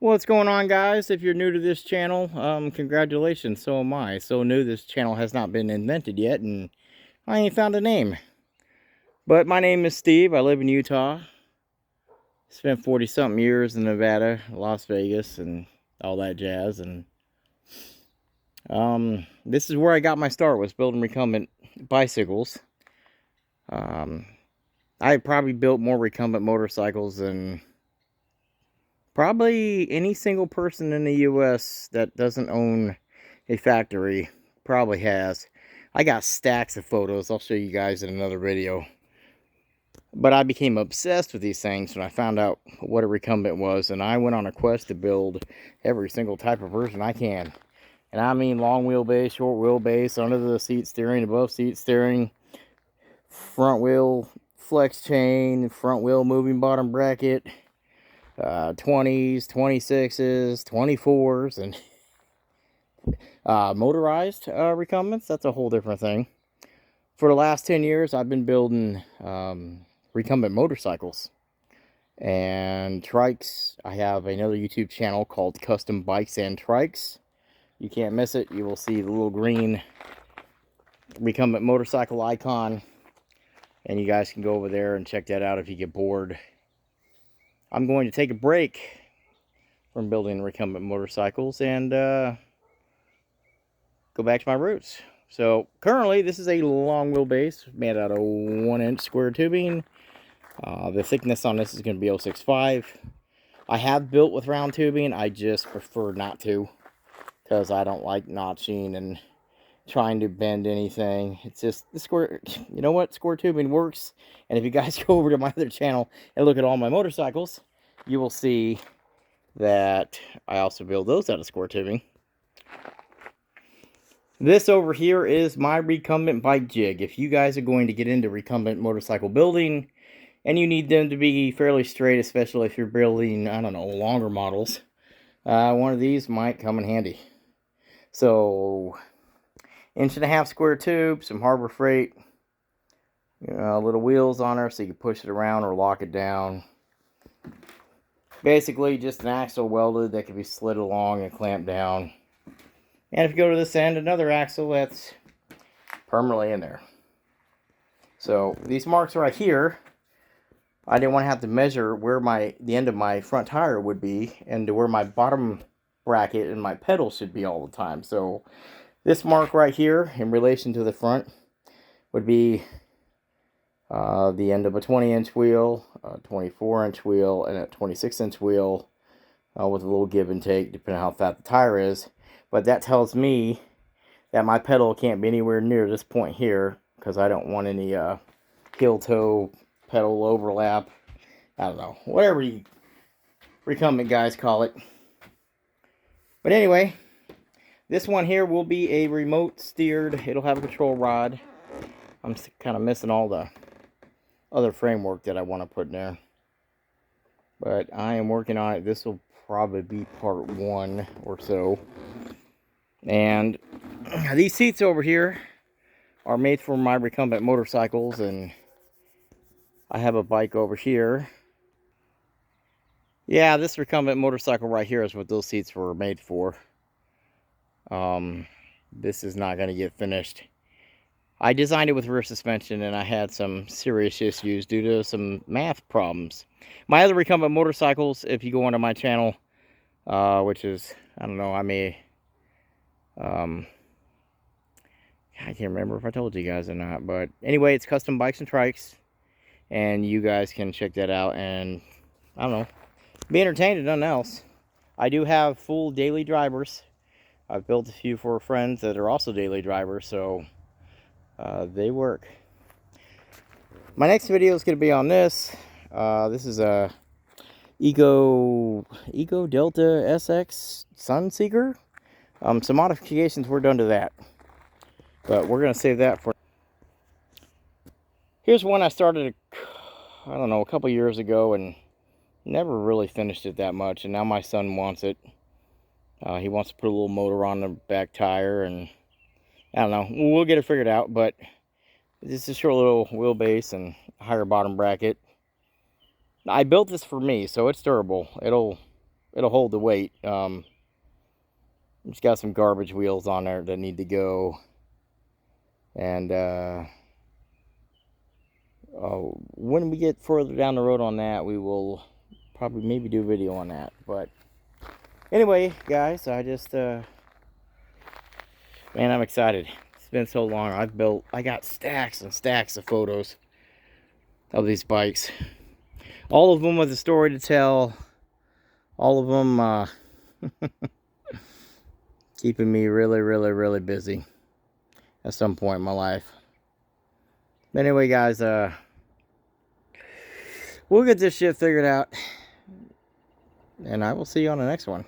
What's going on, guys? If you're new to this channel, congratulations, so am I. So new, this channel has not been invented yet, and I ain't found a name. But my name is Steve. I live in Utah. Spent 40-something years in Nevada, Las Vegas, and all that jazz. And this is where I got my start, was building recumbent bicycles. I probably built more recumbent motorcycles than probably any single person in the U.S. that doesn't own a factory probably has. I got stacks of photos. I'll show you guys in another video. But I became obsessed with these things when I found out what a recumbent was, and I went on a quest to build every single type of version I can. And I mean long wheelbase, short wheelbase, under the seat steering, above seat steering, front wheel flex chain, front wheel moving bottom bracket, 20s, 26s, 24s, and motorized recumbents. That's a whole different thing. For the last 10 years, I've been building recumbent motorcycles and trikes. I have another YouTube channel called Custom Bikes and Trikes. You can't miss it. You will see the little green recumbent motorcycle icon, and you guys can go over there and check that out if you get bored. I'm going to take a break from building recumbent motorcycles and go back to my roots. So currently this is a long wheelbase made out of 1-inch square tubing. The thickness on this is going to be 0.65. I have built with round tubing. I just prefer not to, because I don't like notching and trying to bend anything. It's just the square, you know what, square tubing works. And if you guys go over to my other channel and look at all my motorcycles, you will see that I also build those out of square tubing. This over here is my recumbent bike jig. If you guys are going to get into recumbent motorcycle building and you need them to be fairly straight, especially if you're building, I don't know, longer models, one of these might come in handy. So, 1.5-inch square tube, some Harbor Freight, little wheels on her so you can push it around or lock it down. Basically, just an axle welded that can be slid along and clamped down. And if you go to this end, another axle that's permanently in there. So these marks right here, I didn't want to have to measure where the end of my front tire would be and to where my bottom bracket and my pedal should be all the time. So this mark right here in relation to the front would be the end of a 20-inch wheel, a 24-inch wheel, and a 26-inch wheel with a little give and take depending on how fat the tire is. But that tells me that my pedal can't be anywhere near this point here, because I don't want any heel-toe pedal overlap. I don't know, whatever you recumbent guys call it. But anyway, this one here will be a remote steered. It'll have a control rod. I'm kind of missing all the other framework that I want to put in there, but I am working on it. This will probably be part 1 or so. And these seats over here are made for my recumbent motorcycles, and I have a bike over here. Yeah, this recumbent motorcycle right here is what those seats were made for. This is not going to get finished. I designed it with rear suspension, and I had some serious issues due to some math problems. My other recumbent motorcycles, if you go onto my channel, which is, I don't know, I can't remember if I told you guys or not, but anyway, it's Custom Bikes and Trikes, and you guys can check that out and, I don't know, be entertained if nothing else. I do have full daily drivers. I've built a few for friends that are also daily drivers, so they work. My next video is going to be on this. This is a Eco Delta SX Sunseeker. Some modifications were done to that, but we're going to save that for. Here's one I started, I don't know, a couple years ago and never really finished it that much, and now my son wants it. He wants to put a little motor on the back tire, and I don't know, we'll get it figured out, but this is a short little wheelbase and higher bottom bracket. I built this for me, so it's durable. It'll it'll hold the weight. It's got some garbage wheels on there that need to go. And when we get further down the road on that, we will probably maybe do a video on that. But anyway, guys, I just, man, I'm excited. It's been so long. I got stacks and stacks of photos of these bikes. All of them with a story to tell. All of them keeping me really, really, really busy at some point in my life. But anyway, guys, we'll get this shit figured out. And I will see you on the next one.